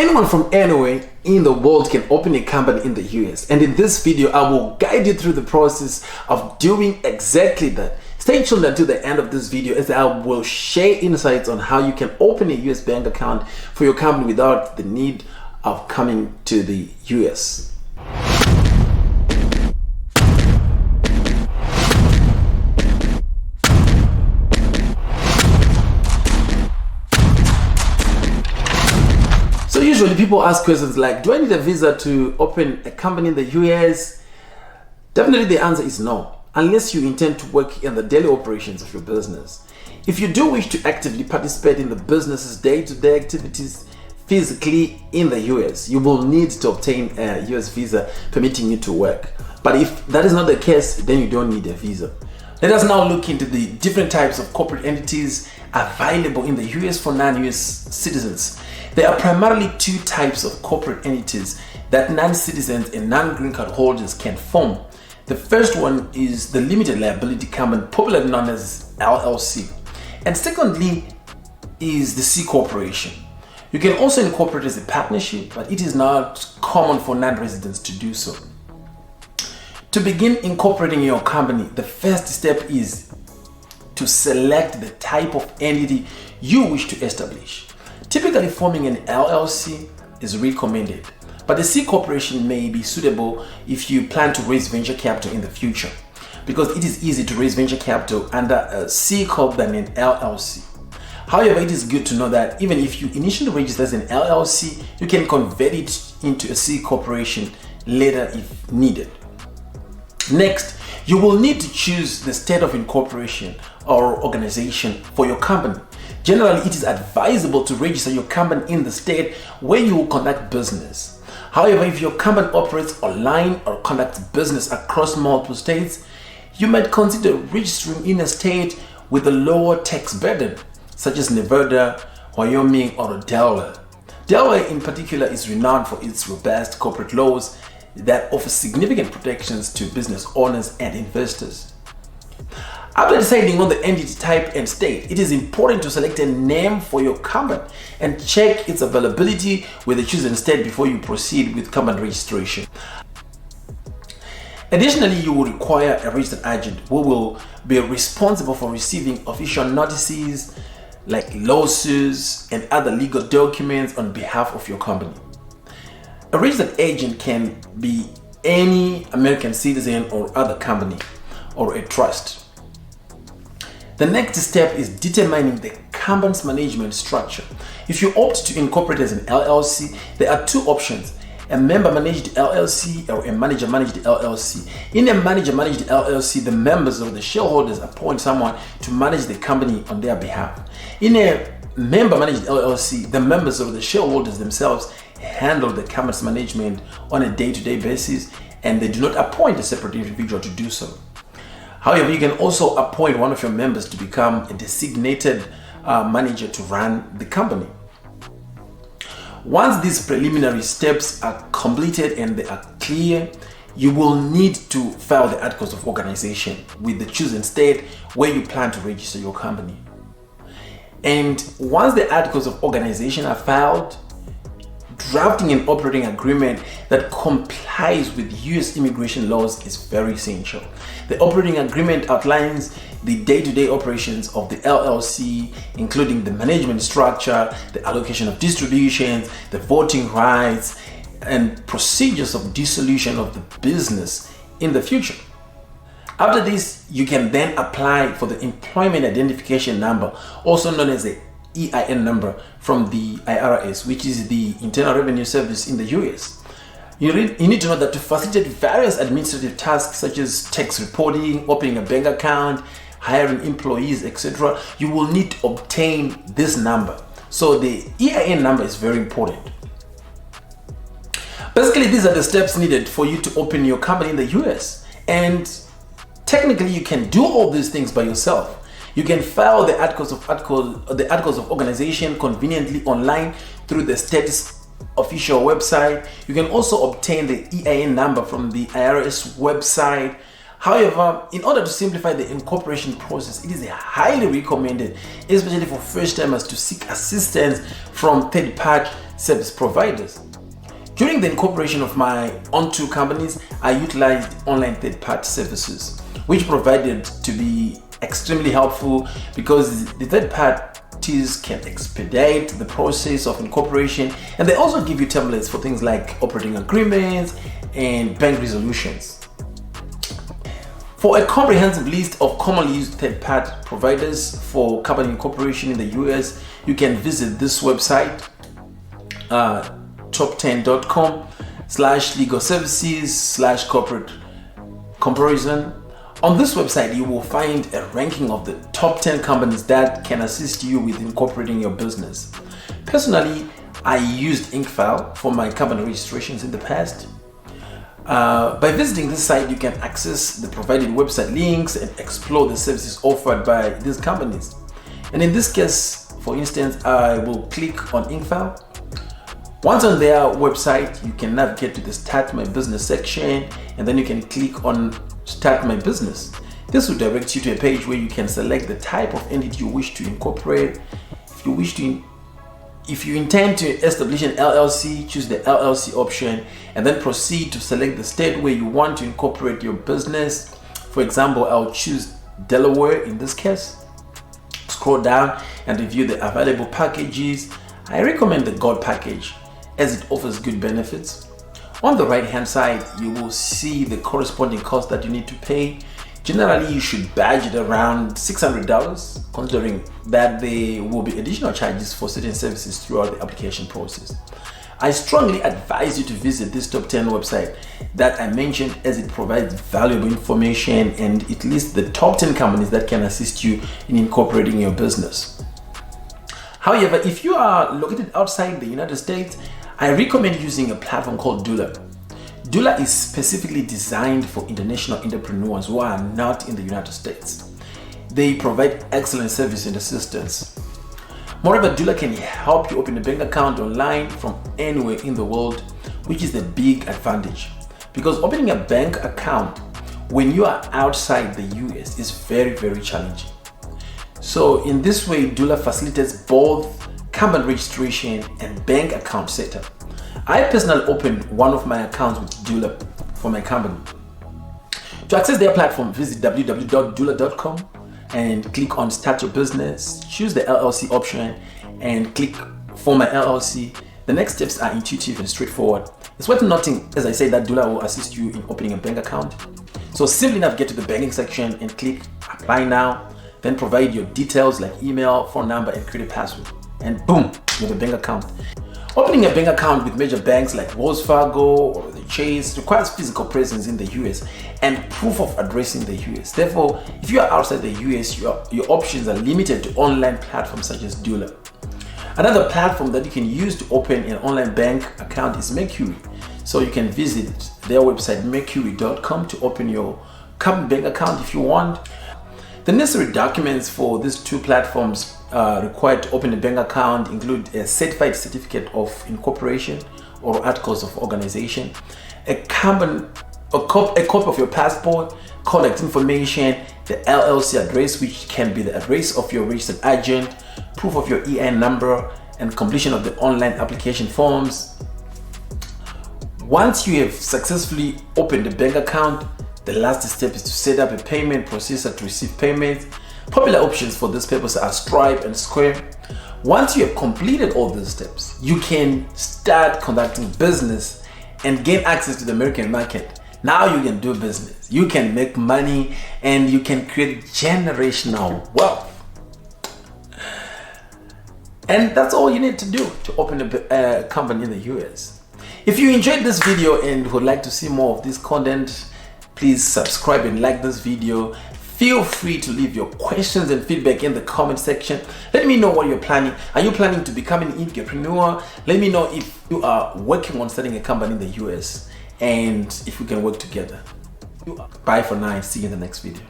Anyone from anywhere in the world can open a company in the US, and in this video I will guide you through the process of doing exactly that. Stay tuned until the end of this video as I will share insights on how you can open a US bank account for your company without the need of coming to the US. So usually people ask questions like, do I need a visa to open a company in the US? Definitely the answer is no, unless you intend to work in the daily operations of your business. If you do wish to actively participate in the business's day-to-day activities physically in the US, you will need to obtain a US visa permitting you to work. But if that is not the case, then you don't need a visa. Let us now look into the different types of corporate entities available in the US for non-US citizens. There are primarily two types of corporate entities that non-citizens and non-green card holders can form. The first one is the limited liability company, popularly known as LLC. And secondly is the C corporation. You can also incorporate as a partnership, but it is not common for non-residents to do so. To begin incorporating your company, the first step is to select the type of entity you wish to establish. Typically, forming an LLC is recommended, but the C corporation may be suitable if you plan to raise venture capital in the future, because it is easy to raise venture capital under a C corp than an LLC. However, it is good to know that even if you initially register as an LLC, you can convert it into a C corporation later if needed. Next, you will need to choose the state of incorporation or organization for your company. Generally, it is advisable to register your company in the state where you will conduct business. However, if your company operates online or conducts business across multiple states, you might consider registering in a state with a lower tax burden, such as Nevada, Wyoming, or Delaware. Delaware in particular is renowned for its robust corporate laws that offer significant protections to business owners and investors. After deciding on the entity type and state, it is important to select a name for your company and check its availability with the chosen state before you proceed with company registration. Additionally, you will require a registered agent who will be responsible for receiving official notices like lawsuits and other legal documents on behalf of your company. A registered agent can be any American citizen or other company or a trust. The next step is determining the company's management structure. If you opt to incorporate as an LLC, there are two options: a member-managed LLC or a manager-managed LLC. In a manager-managed LLC, the members of the shareholders appoint someone to manage the company on their behalf. In a member-managed LLC, the members of the shareholders themselves handle the company's management on a day-to-day basis, and they do not appoint a separate individual to do so. However, you can also appoint one of your members to become a designated manager to run the company. Once these preliminary steps are completed and they are clear, you will need to file the articles of organization with the chosen state where you plan to register your company. And once the articles of organization are filed, drafting an operating agreement that complies with US immigration laws is very essential. The operating agreement outlines the day-to-day operations of the LLC, including the management structure, the allocation of distributions, the voting rights, and procedures of dissolution of the business in the future. After this, you can then apply for the employment identification number, also known as the EIN number, from the IRS, which is the Internal Revenue Service in the US. You need to know that to facilitate various administrative tasks such as tax reporting, opening a bank account, hiring employees, etc., you will need to obtain this number. So the EIN number is very important. Basically, these are the steps needed for you to open your company in the US. And technically, you can do all these things by yourself. You can file the articles of organization conveniently online through the state's official website. You can also obtain the EIN number from the IRS website. However, in order to simplify the incorporation process, it is highly recommended, especially for first-timers, to seek assistance from third-party service providers. During the incorporation of my own 2 companies, I utilized online third-party services, which provided to be extremely helpful because the third parties can expedite the process of incorporation, and they also give you templates for things like operating agreements and bank resolutions. For a comprehensive list of commonly used third-party providers for company incorporation in the US, you can visit this website, top10.com/legal services/corporate comparison. On this website, you will find a ranking of the top 10 companies that can assist you with incorporating your business. Personally, I used Inkfile for my company registrations in the past. By visiting this site, you can access the provided website links and explore the services offered by these companies. And in this case, for instance, I will click on Inkfile. Once on their website, you can navigate to the Start My Business section, and then you can click on Start My Business. This will direct you to a page where you can select the type of entity you wish to incorporate. If you intend to establish an LLC, choose the LLC option and then proceed to select the state where you want to incorporate your business. For example, I'll choose Delaware in this case. Scroll down and review the available packages. I recommend the Gold package as it offers good benefits. On the right hand side, you will see the corresponding cost that you need to pay. Generally, you should budget around $600, considering that there will be additional charges for certain services throughout the application process. I strongly advise you to visit this top 10 website that I mentioned, as it provides valuable information and it lists the top 10 companies that can assist you in incorporating your business. However, if you are located outside the United States, I recommend using a platform called Doula. Doula is specifically designed for international entrepreneurs who are not in the United States. They provide excellent service and assistance. Moreover, Doula can help you open a bank account online from anywhere in the world, which is the big advantage. Because opening a bank account when you are outside the US is very, very challenging. So in this way, Doula facilitates both company registration and bank account setup. I personally opened one of my accounts with Doula for my company. To access their platform, visit www.doula.com and click on Start Your Business. Choose the LLC option and click for my LLC. The next steps are intuitive and straightforward. It's worth noting, as I said, that Doula will assist you in opening a bank account. So simply navigate to the banking section and click Apply Now. Then provide your details like email, phone number, and create a password. And boom, you have a bank account. Opening a bank account with major banks like Wells Fargo or the Chase requires physical presence in the US and proof of address in the US. Therefore, if you are outside the US, your options are limited to online platforms such as Doula. Another platform that you can use to open an online bank account is Mercury. So you can visit their website mercury.com to open your company bank account if you want. The necessary documents for these 2 platforms required to open a bank account include a certified certificate of incorporation or articles of organization, a copy of your passport, contact information, the LLC address, which can be the address of your registered agent, proof of your EIN number, and completion of the online application forms. Once you have successfully opened a bank account, the last step is to set up a payment processor to receive payments. Popular options for this purpose are Stripe and Square. Once you have completed all these steps, you can start conducting business and gain access to the American market. Now you can do business, you can make money, and you can create generational wealth. And that's all you need to do to open a company in the US. If you enjoyed this video and would like to see more of this content, please subscribe and like this video. Feel free to leave your questions and feedback in the comment section. Let me know what you're planning. Are you planning to become an entrepreneur? Let me know if you are working on starting a company in the US and if we can work together. Bye for now and see you in the next video.